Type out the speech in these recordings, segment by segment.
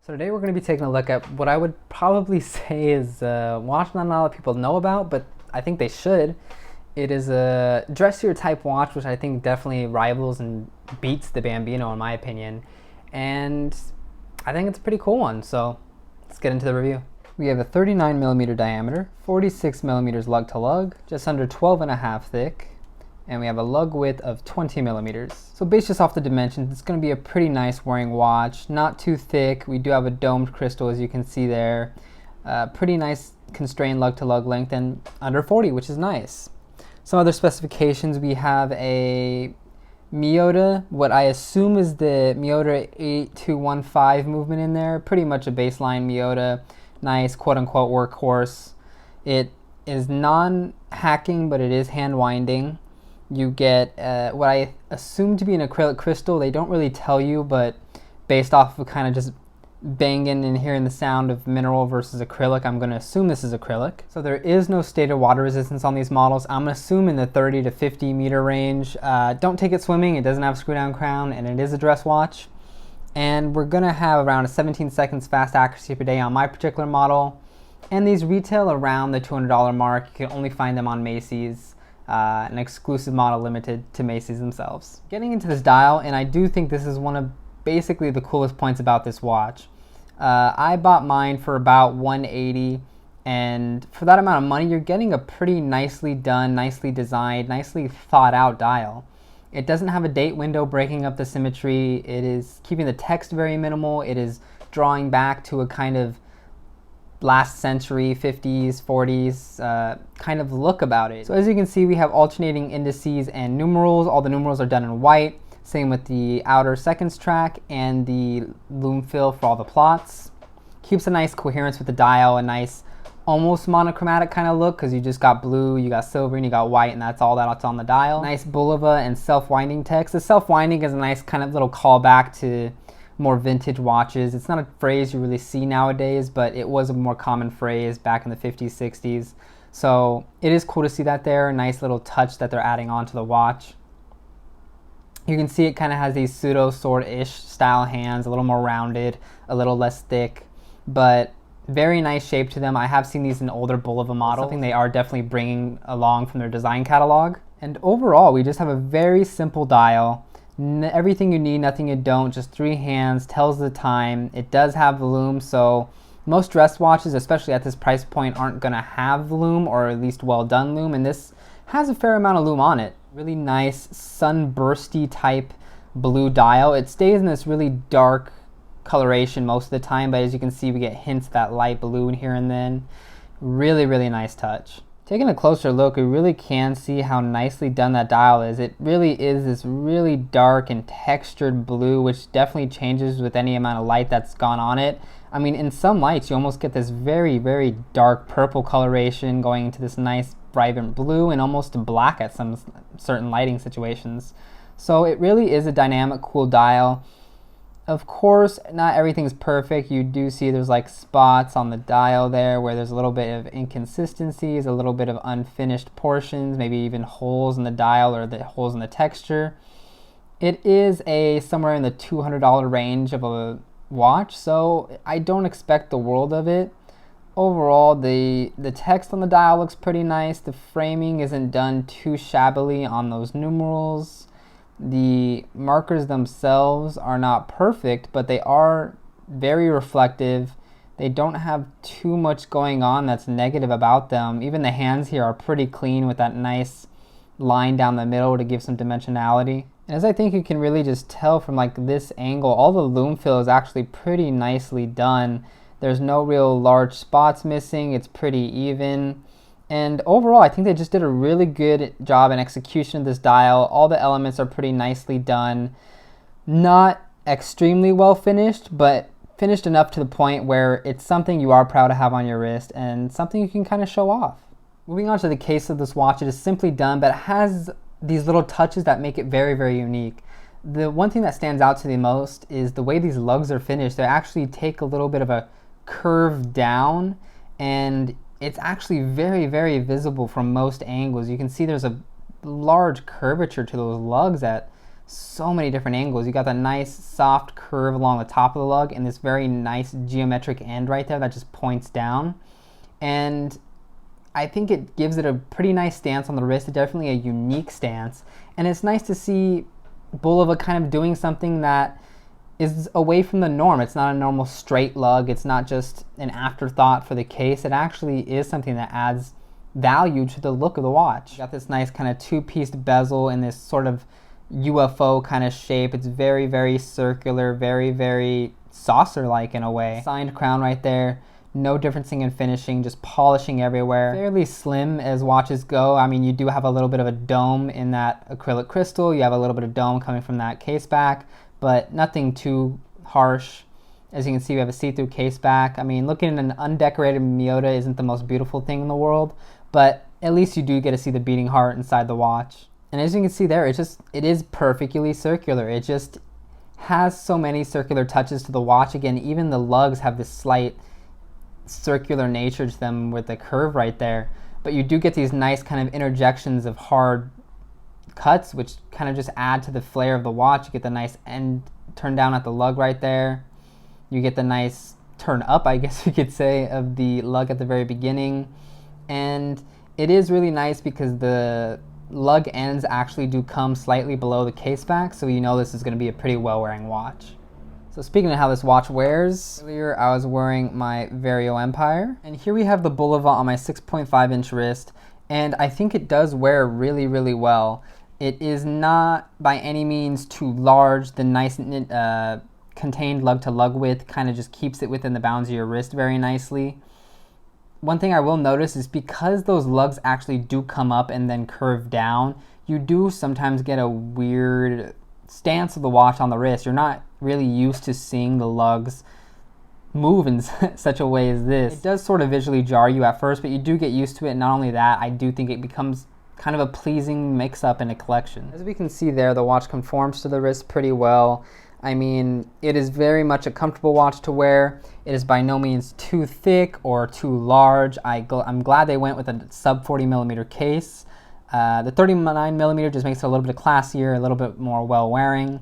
So today we're going to be taking a look at what I would probably say is a watch not a lot of people know about, but I think they should. It is a dressier type watch, which I think definitely rivals and beats the Bambino in my opinion. And I think it's a pretty cool one, so let's get into the review. We have a 39 millimeter diameter, 46 millimeters lug to lug, just under 12.5 thick, and we have a lug width of 20 millimeters. So based just off the dimensions, it's going to be a pretty nice wearing watch, not too thick. We do have a domed crystal, as you can see there. Pretty nice constrained lug to lug length, and under 40, which is nice. Some other specifications, we have a Miyota, what I assume is the Miyota 8215 movement in there. Pretty much a baseline Miyota, nice quote-unquote workhorse. It is non-hacking, but it is hand winding. You get what I assume to be an acrylic crystal. They don't really tell you, but based off of kind of just banging and hearing the sound of mineral versus acrylic, I'm going to assume this is acrylic. So there is no stated water resistance on these models. I'm going to assume in the 30 to 50 meter range. Don't take it swimming. It doesn't have a screw down crown, and it is a dress watch. And we're going to have around a 17 seconds fast accuracy per day on my particular model. And these retail around the $200 mark. You can only find them on Macy's. An exclusive model limited to Macy's themselves. Getting into this dial, and I do think this is one of basically the coolest points about this watch. I bought mine for about $180, and for that amount of money, you're getting a pretty nicely done, nicely designed, nicely thought out dial. It doesn't have a date window breaking up the symmetry. It is keeping the text very minimal. It is drawing back to a kind of last century 50s 40s kind of look about it. So as you can see, we have alternating indices and numerals. All the numerals are done in white. Same with the outer seconds track and the lume fill for all the plots. Keeps a nice coherence with the dial, a nice almost monochromatic kind of look, because you just got blue, you got silver, and you got white, and that's all that's on the dial. Nice Bulova and self-winding text. The self-winding is a nice kind of little callback to more vintage watches. It's not a phrase you really see nowadays, but it was a more common phrase back in the 50s, 60s. So it is cool to see that there. A nice little touch that they're adding onto the watch. You can see it kind of has these pseudo sword-ish style hands, a little more rounded, a little less thick, but very nice shape to them. I have seen these in older Bulova models. Something they are definitely bringing along from their design catalog. And overall, we just have a very simple dial. Everything you need, nothing you don't, just 3 hands, tells the time. It does have the lume, so most dress watches, especially at this price point, aren't going to have lume, or at least well done lume, and this has a fair amount of lume on it. Really nice sunbursty type blue dial. It stays in this really dark coloration most of the time, but as you can see, we get hints of that light blue here and then. Really, really nice touch. Taking a closer look, we really can see how nicely done that dial is. It really is this really dark and textured blue, which definitely changes with any amount of light that's gone on it. I mean, in some lights, you almost get this very, very dark purple coloration going into this nice, vibrant blue and almost to black at some certain lighting situations. So it really is a dynamic, cool dial. Of course, not everything's perfect. You do see there's like spots on the dial there where there's a little bit of inconsistencies, a little bit of unfinished portions, maybe even holes in the dial or the holes in the texture. It is somewhere in the $200 range of a watch, so I don't expect the world of it. Overall, the text on the dial looks pretty nice. The framing isn't done too shabbily on those numerals. The markers themselves are not perfect, but they are very reflective. They don't have too much going on that's negative about them. Even the hands here are pretty clean with that nice line down the middle to give some dimensionality. And as I think you can really just tell from like this angle, all the lume fill is actually pretty nicely done. There's no real large spots missing. It's pretty even. And overall, I think they just did a really good job in execution of this dial. All the elements are pretty nicely done. Not extremely well finished, but finished enough to the point where it's something you are proud to have on your wrist and something you can kind of show off. Moving on to the case of this watch, it is simply done, but it has these little touches that make it very, very unique. The one thing that stands out to me most is the way these lugs are finished. They actually take a little bit of a curve down, and it's actually very, very visible from most angles. You can see there's a large curvature to those lugs at so many different angles. You got that nice soft curve along the top of the lug and this very nice geometric end right there that just points down. And I think it gives it a pretty nice stance on the wrist, definitely a unique stance. And it's nice to see Bulova kind of doing something that is away from the norm. It's not a normal straight lug. It's not just an afterthought for the case. It actually is something that adds value to the look of the watch. You got this nice kind of two-pieced bezel in this sort of UFO kind of shape. It's very, very circular, very, very saucer-like in a way. Signed crown right there. No differencing in finishing, just polishing everywhere. Fairly slim as watches go. I mean, you do have a little bit of a dome in that acrylic crystal. You have a little bit of dome coming from that case back, but nothing too harsh. As you can see, we have a see-through case back. I mean, looking at an undecorated Miyota isn't the most beautiful thing in the world, but at least you do get to see the beating heart inside the watch. And as you can see there, it is perfectly circular. It just has so many circular touches to the watch. Again, even the lugs have this slight circular nature to them with the curve right there, but you do get these nice kind of interjections of hard cuts which kind of just add to the flair of the watch. You get the nice end turn down at the lug right there. You get the nice turn up, I guess you could say, of the lug at the very beginning. And it is really nice because the lug ends actually do come slightly below the case back, so you know this is going to be a pretty well wearing watch. So speaking of how this watch wears, earlier I was wearing my Vario Empire, and here we have the Bulova on my 6.5 inch wrist, and I think it does wear really, really well. It is not by any means too large. The nice contained lug to lug width kind of just keeps it within the bounds of your wrist very nicely. One thing I will notice is because those lugs actually do come up and then curve down, you do sometimes get a weird stance of the watch on the wrist. You're not really used to seeing the lugs move in such a way as this. It does sort of visually jar you at first, but you do get used to it. Not only that, I do think it becomes kind of a pleasing mix-up in a collection. As we can see there, the watch conforms to the wrist pretty well. I mean, it is very much a comfortable watch to wear. It is by no means too thick or too large. I'm glad they went with a sub 40 millimeter case. The 39 millimeter just makes it a little bit classier, a little bit more well-wearing.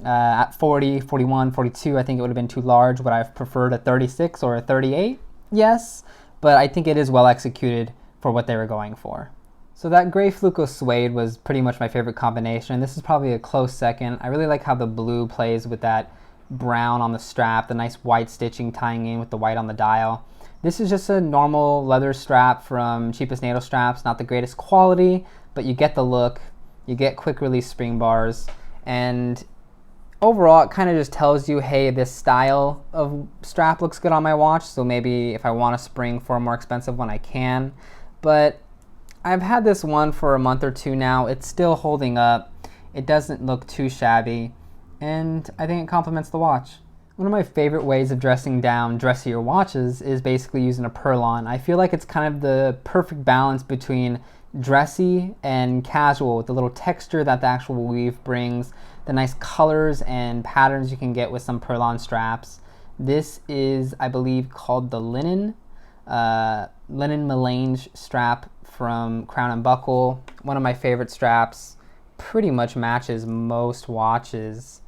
At 40, 41, 42, I think it would have been too large. Would I have preferred a 36 or a 38? Yes, but I think it is well executed for what they were going for. So that gray Fluco suede was pretty much my favorite combination. This is probably a close second. I really like how the blue plays with that brown on the strap, the nice white stitching tying in with the white on the dial. This is just a normal leather strap from Cheapest Natal Straps, not the greatest quality, but you get the look, you get quick release spring bars, and overall it kind of just tells you, hey, this style of strap looks good on my watch, so maybe if I want a spring for a more expensive one, I can. But I've had this one for a month or two now. It's still holding up. It doesn't look too shabby, and I think it complements the watch. One of my favorite ways of dressing down dressier watches is basically using a pearl-on. I feel like it's kind of the perfect balance between dressy and casual with the little texture that the actual weave brings, the nice colors and patterns you can get with some pearl-on straps. This is, I believe, called the linen melange strap from Crown & Buckle. One of my favorite straps. Pretty much matches most watches.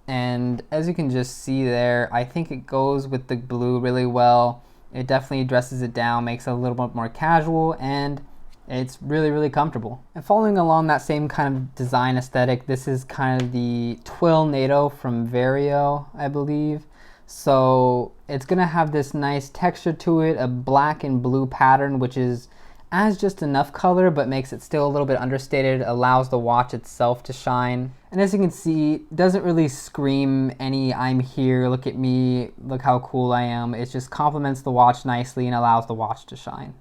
And as you can just see there, I think it goes with the blue really well. It definitely dresses it down, makes it a little bit more casual, and it's really, really comfortable. And following along that same kind of design aesthetic, this is kind of the Twill NATO from Vario, I believe. So it's gonna have this nice texture to it, a black and blue pattern, which is adds just enough color but makes it still a little bit understated, allows the watch itself to shine. And as you can see, doesn't really scream any I'm here, look at me, look how cool I am. It just complements the watch nicely and allows the watch to shine.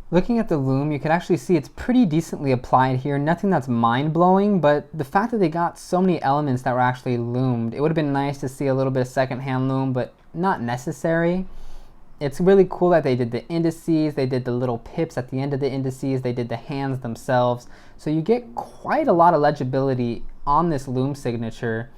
Looking at the lume, you can actually see it's pretty decently applied here. Nothing that's mind-blowing, but the fact that they got so many elements that were actually loomed, it would have been nice to see a little bit of secondhand lume, but not necessary. It's really cool that they did the indices, they did the little pips at the end of the indices, they did the hands themselves. So you get quite a lot of legibility on this lume signature.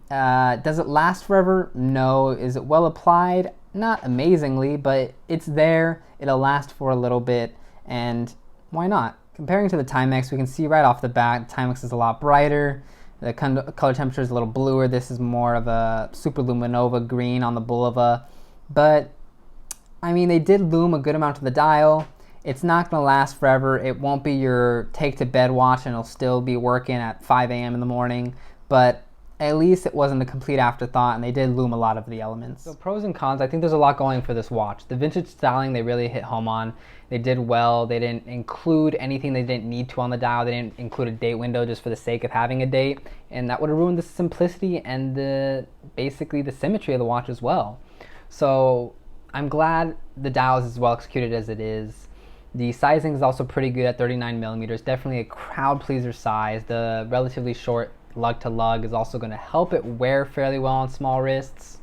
Does it last forever? No. Is it well applied? Not amazingly, but it's there. It'll last for a little bit, and why not? Comparing to the Timex, we can see right off the bat, Timex is a lot brighter. The color temperature is a little bluer. This is more of a super luminova green on the Bulova. But, I mean, they did lume a good amount to the dial. It's not going to last forever. It won't be your take to bed watch and it'll still be working at 5 a.m. in the morning. But at least it wasn't a complete afterthought, and they did lume a lot of the elements. So pros and cons, I think there's a lot going for this watch. The vintage styling, they really hit home on. They did well. They didn't include anything they didn't need to on the dial. They didn't include a date window just for the sake of having a date, and that would have ruined the simplicity and basically the symmetry of the watch as well. So I'm glad the dial is as well executed as it is. The sizing is also pretty good at 39 millimeters. Definitely a crowd pleaser size. The relatively short lug to lug is also going to help it wear fairly well on small wrists.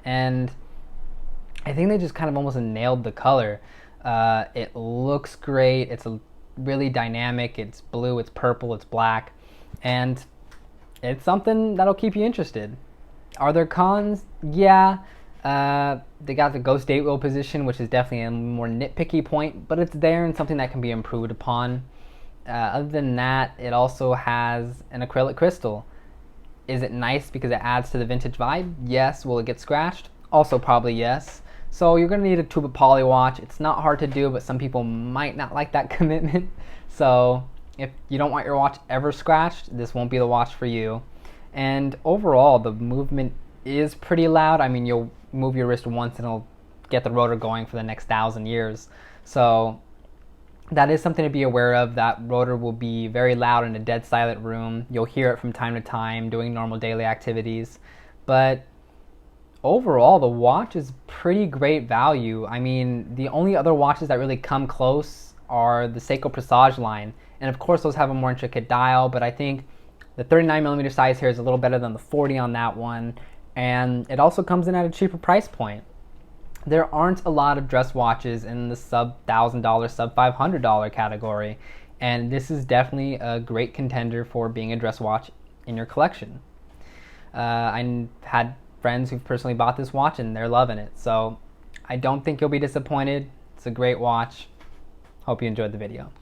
And I think they just kind of almost nailed the color. It looks great. It's really dynamic. It's blue, it's purple, it's black. And it's something that'll keep you interested. Are there cons? Yeah. They got the ghost date wheel position, which is definitely a more nitpicky point, but it's there and something that can be improved upon. Other than that, it also has an acrylic crystal. Is it nice because it adds to the vintage vibe? Yes. Will it get scratched? Also probably yes. So you're going to need a tube of poly watch. It's not hard to do, but some people might not like that commitment. So if you don't want your watch ever scratched, this won't be the watch for you. And overall, the movement is pretty loud. I mean, you'll move your wrist once and it'll get the rotor going for the next 1,000 years. So that is something to be aware of. That rotor will be very loud in a dead silent room. You'll hear it from time to time doing normal daily activities. But overall, the watch is pretty great value. I mean, the only other watches that really come close are the Seiko Presage line. And of course, those have a more intricate dial, but I think the 39mm size here is a little better than the 40 on that one. And it also comes in at a cheaper price point. There aren't a lot of dress watches in the sub $1,000, sub $500 category, and this is definitely a great contender for being a dress watch in your collection. I had friends who've personally bought this watch and they're loving it, so I don't think you'll be disappointed. It's a great watch. Hope you enjoyed the video.